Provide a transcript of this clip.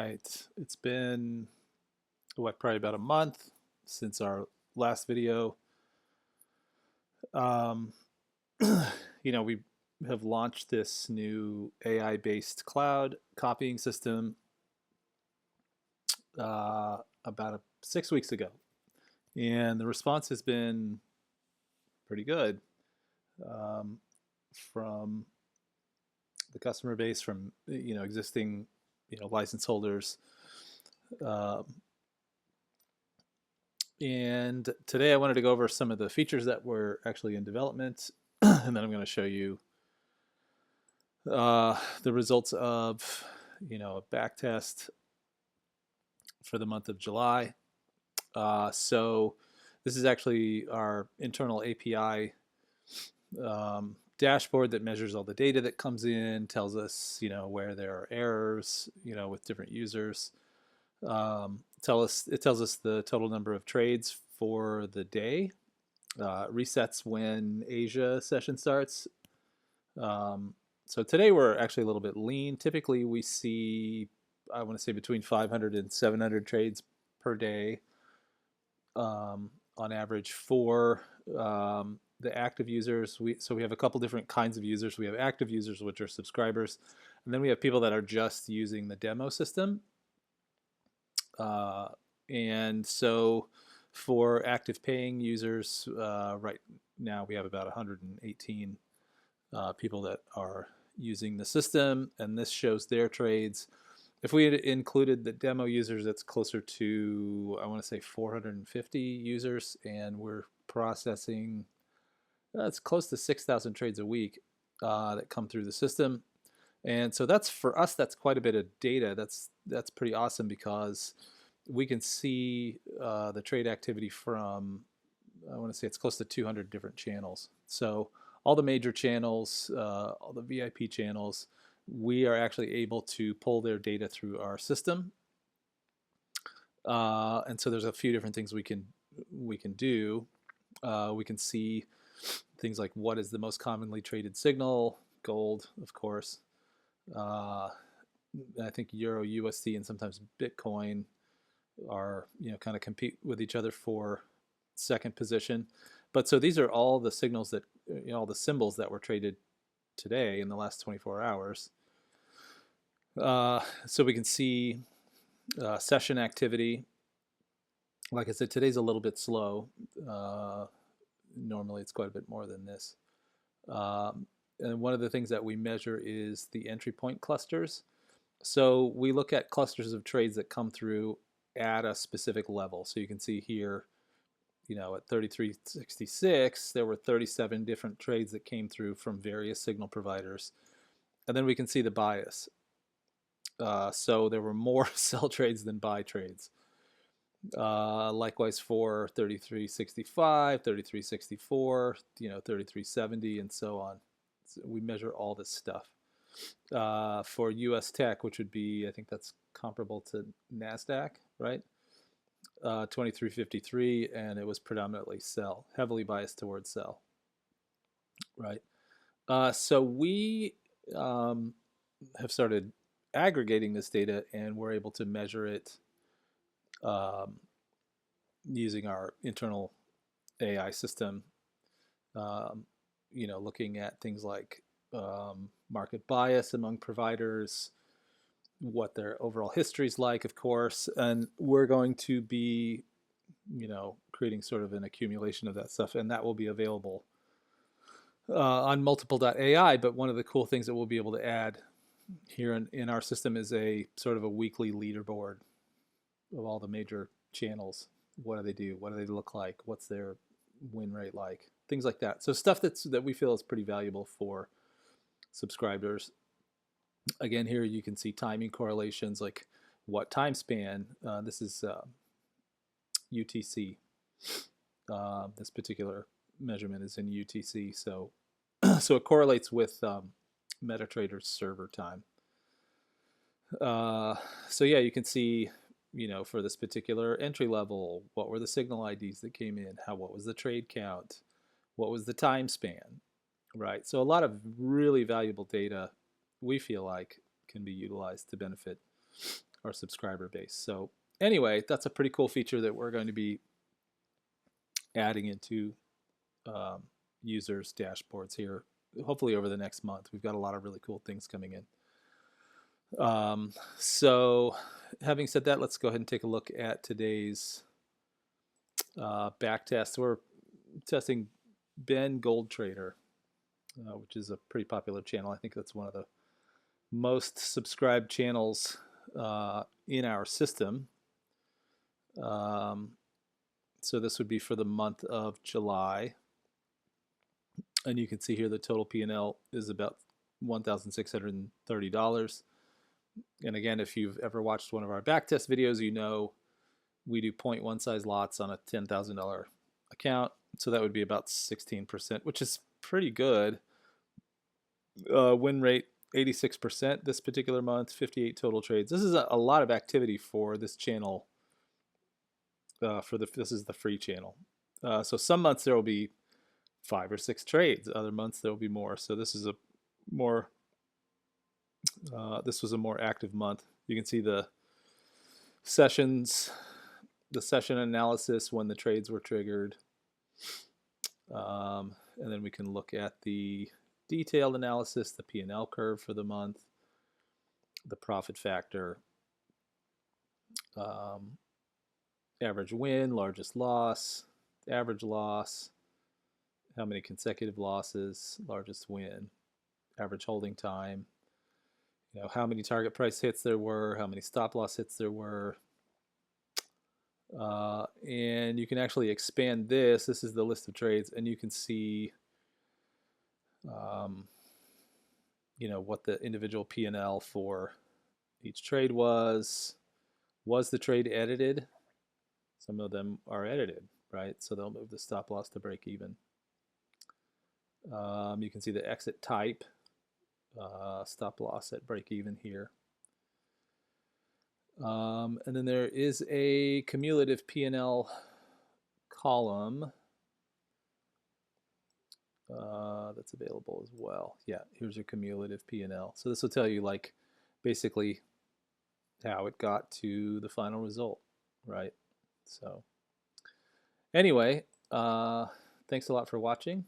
right, it's been probably about a month since our last video. Um, we have launched this new AI-based cloud copying system about 6 weeks ago, and the response has been pretty good um, from the customer base, from existing license holders. Um, And today I wanted to go over some of the features that were actually in development, and then I'm going to show you the results of, a back test for the month of July. So this is actually our internal API dashboard that measures all the data that comes in, tells us, where there are errors, with different users. It tells us the total number of trades for the day. Resets when Asia session starts. So today we're actually a little bit lean. Typically we see, I want to say, between 500 and 700 trades per day on average for the active users. So we have a couple different kinds of users. We have active users, which are subscribers, and then we have people that are just using the demo system. And so for active paying users, right now we have about 118 people that are using the system, and this shows their trades. If we had included the demo users, that's closer to, I want to say, 450 users, and we're processing, it's close to 6,000 trades a week that come through the system. And so that's, for us, that's quite a bit of data. That's pretty awesome, because we can see the trade activity from, I want to say, it's close to 200 different channels. So all the major channels, all the VIP channels, we are actually able to pull their data through our system. And so there's a few different things we can do. We can see things like what is the most commonly traded signal, gold, of course. I think Euro, USD, and sometimes Bitcoin are kind of compete with each other for second position. But so these are all the signals that, all the symbols that were traded today in the last 24 hours. So we can see session activity. Like I said, today's a little bit slow. Normally it's quite a bit more than this. And one of the things that we measure is the entry point clusters. So we look at clusters of trades that come through at a specific level. So you can see here, at 3366, there were 37 different trades that came through from various signal providers. And then we can see the bias. So there were more sell trades than buy trades. Likewise for 3365, 3364, 3370, and so on. So we measure all this stuff. For US Tech, which would be, I think that's comparable to NASDAQ, right? 2353, and it was predominantly sell, heavily biased towards sell, right? So we have started aggregating this data, and we're able to measure it using our internal AI system, looking at things like market bias among providers, what their overall history is like, of course, and we're going to be, creating sort of an accumulation of that stuff, and that will be available on mltipl.AI. But one of the cool things that we'll be able to add here in our system is a sort of a weekly leaderboard of all the major channels. What do they do? What do they look like? What's their win rate like? Things like that. So stuff that we feel is pretty valuable for subscribers. Again, here you can see timing correlations, like what time span. This is UTC. This particular measurement is in UTC, so so it correlates with MetaTrader's server time. So yeah, you can see, for this particular entry level, what were the signal IDs that came in? What was the trade count? What was the time span? Right. So a lot of really valuable data, we feel like, can be utilized to benefit our subscriber base. So anyway, that's a pretty cool feature that we're going to be adding into um, users' dashboards here, hopefully over the next month. We've got a lot of really cool things coming in. So having said that, let's go ahead and take a look at today's backtest. We're testing Ben Gold Trader, which is a pretty popular channel. I think that's one of the most subscribed channels in our system. So this would be for the month of July. And you can see here the total P&L is about $1,630. And again, if you've ever watched one of our backtest videos, you know we do 0.1 size lots on a $10,000 account. So that would be about 16%, which is pretty good. Win rate 86% this particular month, 58 total trades. This is a lot of activity for this channel. This is the free channel. So some months there will be 5 or 6 trades. Other months there will be more. So this is a more this was a more active month. You can see the sessions, the session analysis when the trades were triggered, and then we can look at the detailed analysis, the P&L curve for the month, the profit factor, average win, largest loss, average loss, how many consecutive losses, largest win, average holding time, how many target price hits there were, how many stop loss hits there were. And you can actually expand this. This is the list of trades, and you can see what the individual P&L for each trade was. Was the trade edited? Some of them are edited, right? So they'll move the stop loss to break even. You can see the exit type, stop loss at break even here. And then there is a cumulative P&L column that's available as well. Yeah, here's your cumulative P&L. So this will tell you like basically how it got to the final result, right? So anyway, thanks a lot for watching.